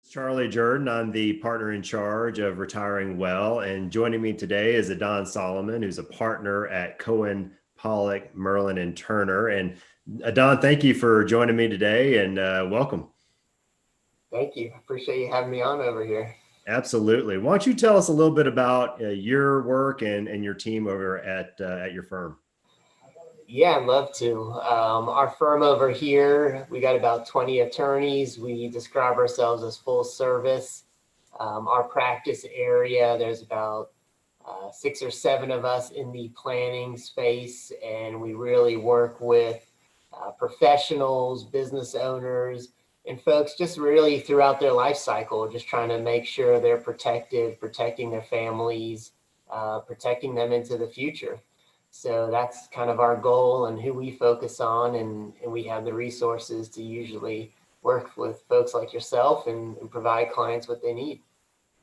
Charlie Jordan. I'm the partner in charge of Retiring Well, and joining me today is Adon Solomon, who's a partner at Cohen, Pollock, Merlin, and Turner. And Adon, thank you for joining me today, and welcome. Thank you. Appreciate you having me on over here. Absolutely. Why don't you tell us a little bit about your work and your team over at your firm? Yeah, I'd love to. Our firm over here, we got about 20 attorneys. We describe ourselves as full service. Our practice area, there's about 6 or 7 of us in the planning space, and we really work with professionals, business owners, and folks just really throughout their life cycle, just trying to make sure they're protected, protecting their families, protecting them into the future. So that's kind of our goal and who we focus on, and we have the resources to usually work with folks like yourself and provide clients what they need.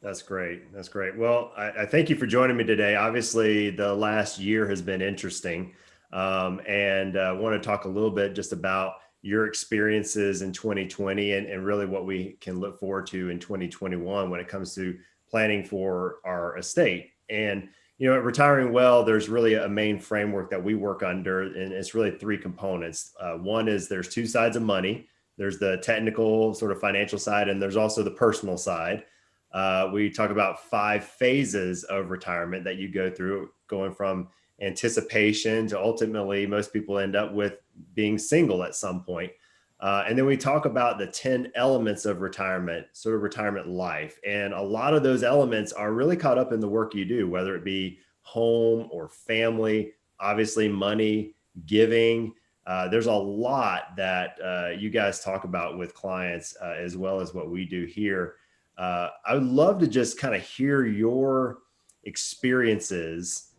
That's great. That's great. Well, I thank you for joining me today. Obviously, the last year has been interesting, and I want to talk a little bit just about your experiences in 2020 and really what we can look forward to in 2021 when it comes to planning for our estate. And at Retiring Well, there's really a main framework that we work under, and it's really three components. One is there's two sides of money. There's the technical sort of financial side, and there's also the personal side. We talk about 5 phases of retirement that you go through, going from anticipation to ultimately most people end up with being single at some point. And then we talk about the 10 elements of retirement, sort of retirement life. And a lot of those elements are really caught up in the work you do, whether it be home or family, obviously money, giving. There's a lot that you guys talk about with clients as well as what we do here. I would love to just kind of hear your experiences,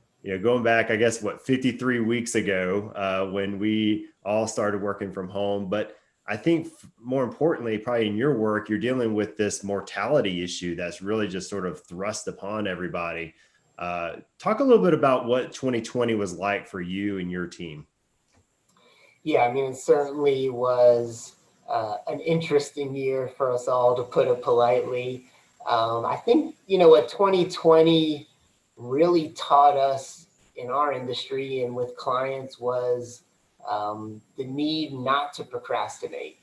going back, I guess, 53 weeks ago when we all started working from home. But I think more importantly, probably in your work, you're dealing with this mortality issue that's really just sort of thrust upon everybody. Talk a little bit about what 2020 was like for you and your team. Yeah, I mean, it certainly was an interesting year for us all, to put it politely. I think, what 2020 really taught us in our industry and with clients was the need not to procrastinate.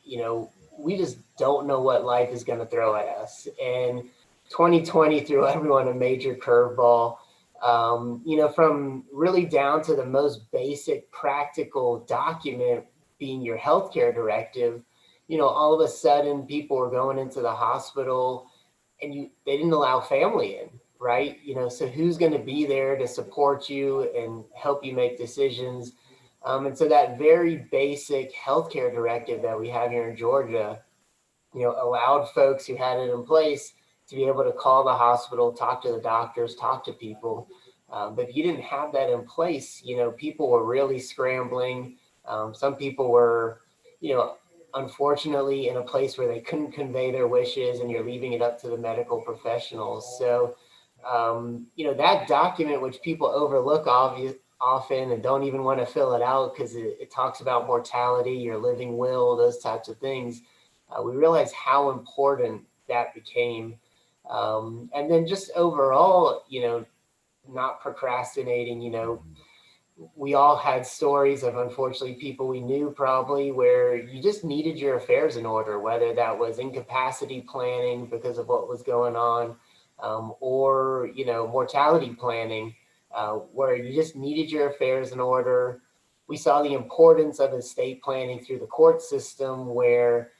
We just don't know what life is going to throw at us. And 2020 threw everyone a major curveball. From really down to the most basic practical document being your healthcare directive, all of a sudden people were going into the hospital and they didn't allow family in, right? So who's going to be there to support you and help you make decisions? And so that very basic healthcare directive that we have here in Georgia, allowed folks who had it in place to be able to call the hospital, talk to the doctors, talk to people. But if you didn't have that in place, people were really scrambling. Some people were, unfortunately in a place where they couldn't convey their wishes, and you're leaving it up to the medical professionals. So, that document, which people overlook often and don't even want to fill it out because it talks about mortality, your living will, those types of things. We realized how important that became. And then just overall, not procrastinating. We all had stories of, unfortunately, people we knew probably where you just needed your affairs in order, whether that was incapacity planning because of what was going on, or mortality planning, where you just needed your affairs in order. We saw the importance of estate planning through the court system, where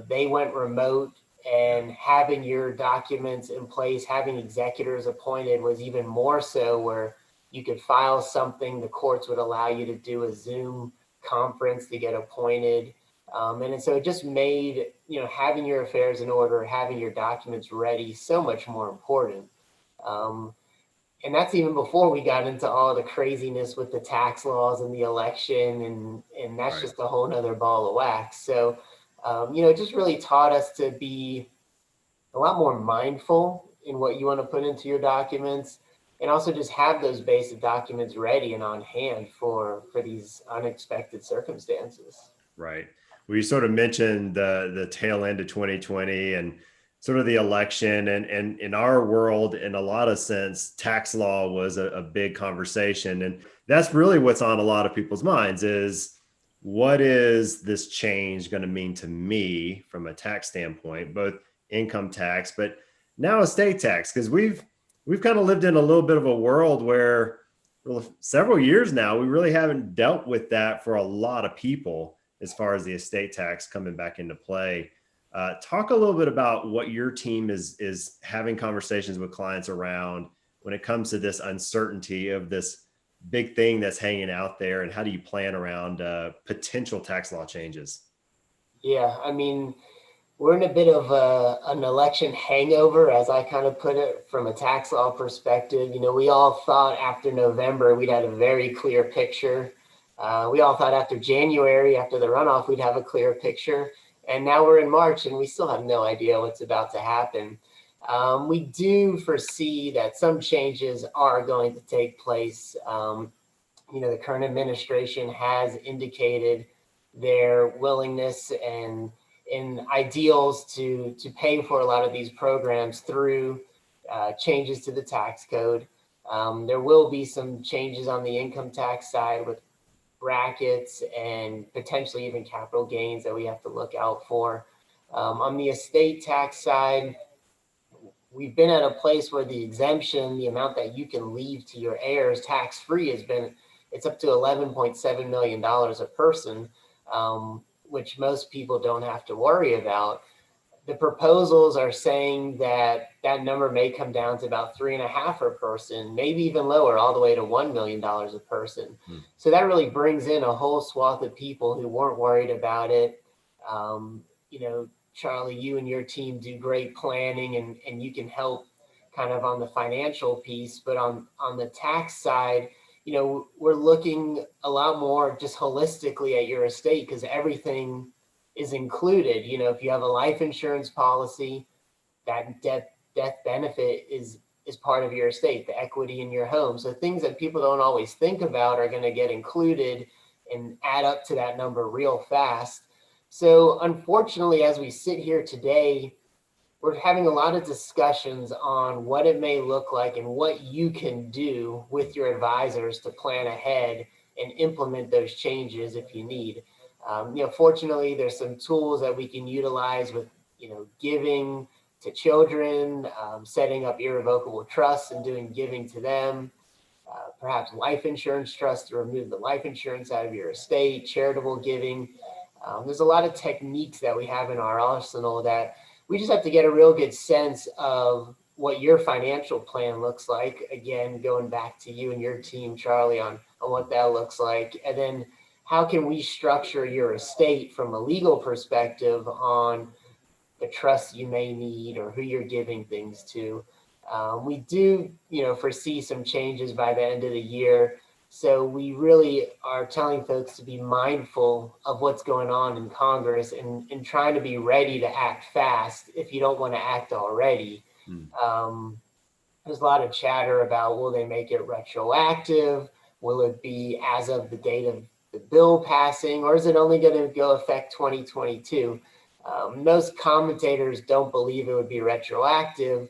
they went remote, and having your documents in place, having executors appointed was even more so, where you could file something, the courts would allow you to do a Zoom conference to get appointed. And so it just made, having your affairs in order, having your documents ready so much more important. And that's even before we got into all the craziness with the tax laws and the election, and that's Right. just a whole nother ball of wax. So, it just really taught us to be a lot more mindful in what you want to put into your documents, and also just have those basic documents ready and on hand for these unexpected circumstances. Right. Well, you sort of mentioned the tail end of 2020, and sort of the election, and in our world, in a lot of sense, tax law was a big conversation. And that's really what's on a lot of people's minds is, what is this change going to mean to me from a tax standpoint, both income tax, but now estate tax? Because we've kind of lived in a little bit of a world where for several years now, we really haven't dealt with that for a lot of people as far as the estate tax coming back into play. Talk a little bit about what your team is having conversations with clients around when it comes to this uncertainty of this big thing that's hanging out there, and how do you plan around potential tax law changes? Yeah, I mean, we're in a bit of an election hangover, as I kind of put it, from a tax law perspective. You know, we all thought after November we'd had a very clear picture. We all thought after January, after the runoff, we'd have a clear picture. And now we're in March and we still have no idea what's about to happen. We do foresee that some changes are going to take place. You know, the current administration has indicated their willingness and ideals to pay for a lot of these programs through changes to the tax code. There will be some changes on the income tax side with brackets and potentially even capital gains that we have to look out for. On the estate tax side, we've been at a place where the exemption, the amount that you can leave to your heirs tax-free, it's up to $11.7 million a person, which most people don't have to worry about. The proposals are saying that that number may come down to about 3.5 per person, maybe even lower, all the way to $1 million a person. So that really brings in a whole swath of people who weren't worried about it. You know, Charlie, you and your team do great planning, and you can help kind of on the financial piece, but on the tax side, you know, we're looking a lot more just holistically at your estate, because everything is included. You know, if you have a life insurance policy, that death benefit is part of your estate, the equity in your home. So things that people don't always think about are going to get included and add up to that number real fast. So unfortunately, as we sit here today, we're having a lot of discussions on what it may look like and what you can do with your advisors to plan ahead and implement those changes if you need. You know, fortunately, there's some tools that we can utilize with, you know, giving to children, setting up irrevocable trusts and doing giving to them, perhaps life insurance trusts to remove the life insurance out of your estate, charitable giving. There's a lot of techniques that we have in our arsenal that we just have to get a real good sense of what your financial plan looks like. Again, going back to you and your team, Charlie, on what that looks like. And then how can we structure your estate from a legal perspective on the trust you may need or who you're giving things to. We do, you know, foresee some changes by the end of the year. So we really are telling folks to be mindful of what's going on in Congress and trying to be ready to act fast if you don't want to act already. There's a lot of chatter about, will they make it retroactive? Will it be as of the date of the bill passing, or is it only going to go effect 2022? Most commentators don't believe it would be retroactive.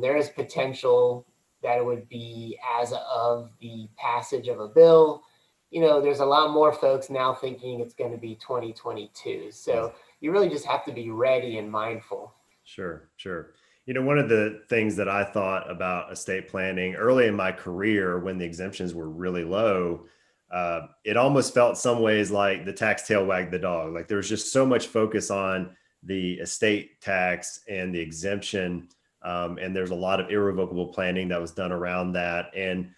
There is potential that it would be as of the passage of a bill. You know, there's a lot more folks now thinking it's going to be 2022. So you really just have to be ready and mindful. Sure, sure. You know, one of the things that I thought about estate planning early in my career when the exemptions were really low, it almost felt some ways like the tax tail wagged the dog. Like there was just so much focus on the estate tax and the exemption. And there's a lot of irrevocable planning that was done around that. And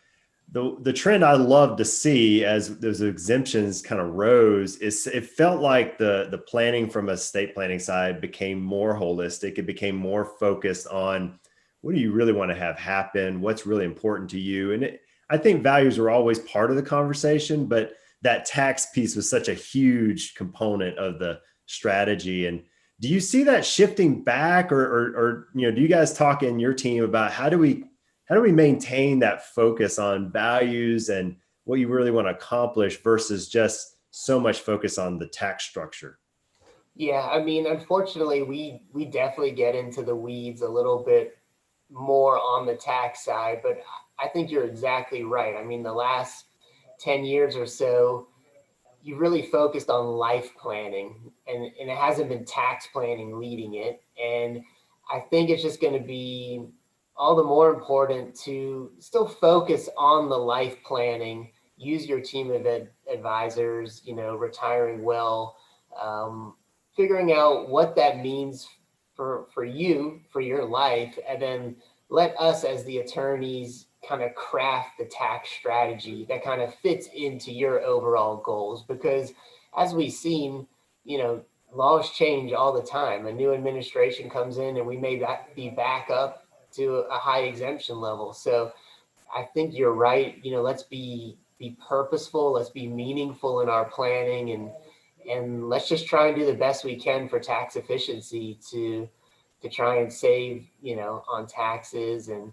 the trend I love to see as those exemptions kind of rose is it felt like the planning from a estate planning side became more holistic. It became more focused on what do you really want to have happen? What's really important to you? And I think values are always part of the conversation, but that tax piece was such a huge component of the strategy. And do you see that shifting back, or you know, do you guys talk in your team about how do we maintain that focus on values and what you really want to accomplish versus just so much focus on the tax structure? Yeah, I mean, unfortunately, we definitely get into the weeds a little bit more on the tax side, but I think you're exactly right. I mean, the last 10 years or so, you really focused on life planning, and it hasn't been tax planning leading it. And I think it's just going to be all the more important to still focus on the life planning, use your team of advisors, retiring well, um, figuring out what that means for you, for your life, and then let us as the attorneys kind of craft the tax strategy that kind of fits into your overall goals. Because as we've seen, laws change all the time. A new administration comes in and we may be back up to a high exemption level. So I think you're right. Let's be purposeful, let's be meaningful in our planning, and let's just try and do the best we can for tax efficiency to try and save, on taxes. And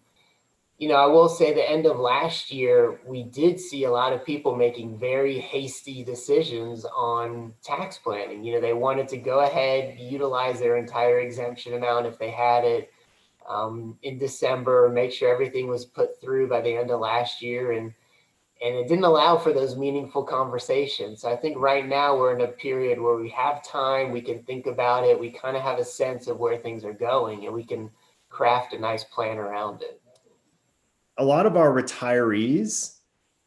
I will say the end of last year, we did see a lot of people making very hasty decisions on tax planning. They wanted to go ahead, utilize their entire exemption amount if they had it in December, make sure everything was put through by the end of last year. And it didn't allow for those meaningful conversations. So I think right now we're in a period where we have time, we can think about it, we kind of have a sense of where things are going, and we can craft a nice plan around it. A lot of our retirees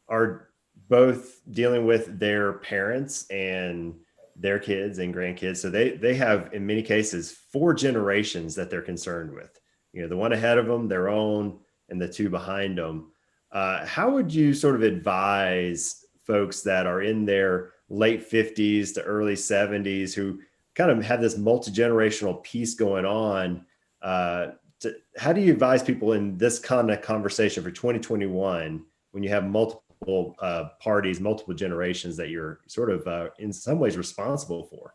are both dealing with their parents and their kids and grandkids. So they have, in many cases, 4 generations that they're concerned with. The one ahead of them, their own, and the 2 behind them. How would you sort of advise folks that are in their late 50s to early 70s who kind of have this multi-generational piece going on? How do you advise people in this kind of conversation for 2021 when you have multiple parties, multiple generations that you're sort of in some ways responsible for?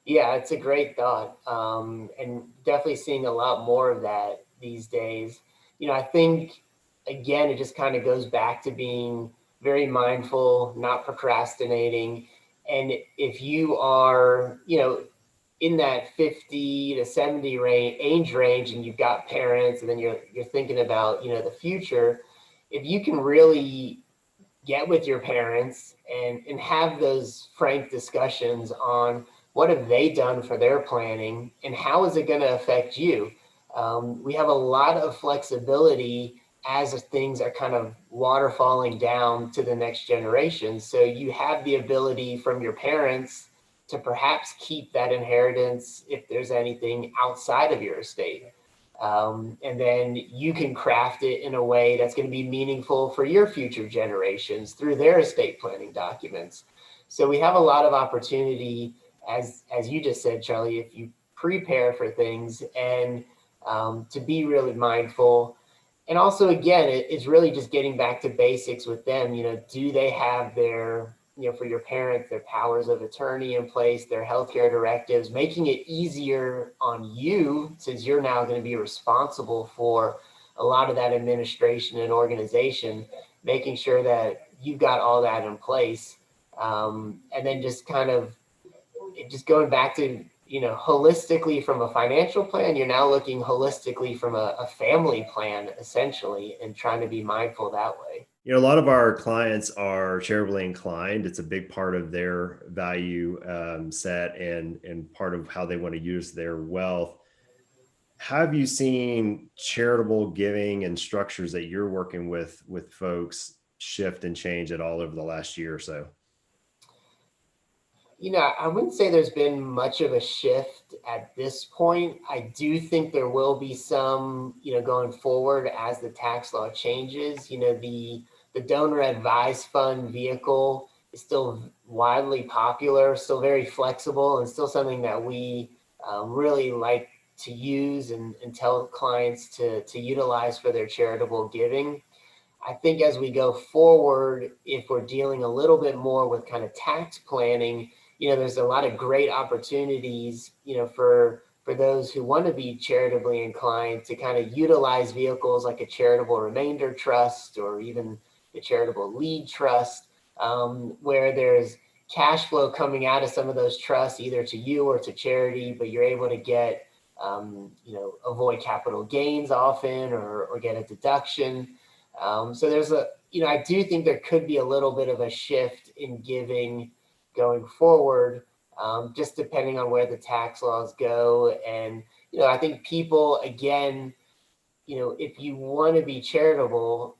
Yeah, it's a great thought, and definitely seeing a lot more of that these days. I think, again, it just kind of goes back to being very mindful, not procrastinating. And if you are, in that 50 to 70 age range, and you've got parents, and then you're thinking about, the future, if you can really get with your parents and have those frank discussions on what have they done for their planning and how is it going to affect you. We have a lot of flexibility as things are kind of waterfalling down to the next generation. So you have the ability from your parents to perhaps keep that inheritance if there's anything outside of your estate. And then you can craft it in a way that's going to be meaningful for your future generations through their estate planning documents. So we have a lot of opportunity, as you just said, Charlie, if you prepare for things and to be really mindful. And also, again, it's really just getting back to basics with them. Do they have their, for your parents, their powers of attorney in place, their healthcare directives, making it easier on you since you're now going to be responsible for a lot of that administration and organization, making sure that you've got all that in place. And then just kind of just going back to, holistically from a financial plan, you're now looking holistically from a family plan, essentially, and trying to be mindful that way. A lot of our clients are charitably inclined. It's a big part of their value set and part of how they want to use their wealth. Have you seen charitable giving and structures that you're working with folks shift and change at all over the last year or so? I wouldn't say there's been much of a shift at this point. I do think there will be some, going forward as the tax law changes. The donor advised fund vehicle is still widely popular, still very flexible, and still something that we really like to use and tell clients to utilize for their charitable giving. I think as we go forward, if we're dealing a little bit more with kind of tax planning, there's a lot of great opportunities, for those who want to be charitably inclined to kind of utilize vehicles like a charitable remainder trust or even the charitable lead trust, where there's cash flow coming out of some of those trusts, either to you or to charity, but you're able to get, avoid capital gains often or get a deduction. So there's I do think there could be a little bit of a shift in giving going forward, just depending on where the tax laws go. And, I think people, again, if you want to be charitable,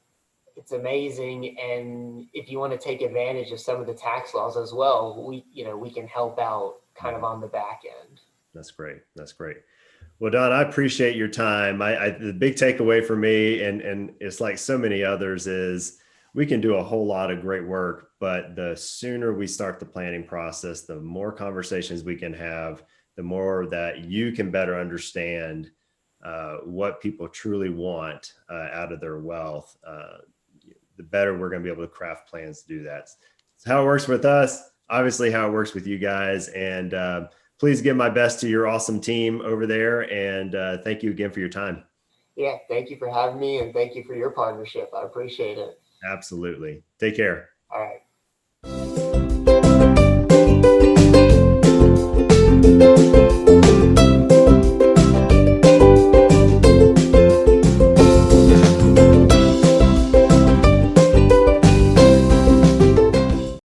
it's amazing. And if you want to take advantage of some of the tax laws as well, we can help out kind of on the back end. That's great. That's great. Well, Don, I appreciate your time. The big takeaway for me, and it's like so many others, is we can do a whole lot of great work, but the sooner we start the planning process, the more conversations we can have, the more that you can better understand what people truly want out of their wealth, the better we're going to be able to craft plans to do that. It's how it works with us, obviously how it works with you guys. And please give my best to your awesome team over there. And thank you again for your time. Yeah, thank you for having me, and thank you for your partnership. I appreciate it. Absolutely. Take care. All right.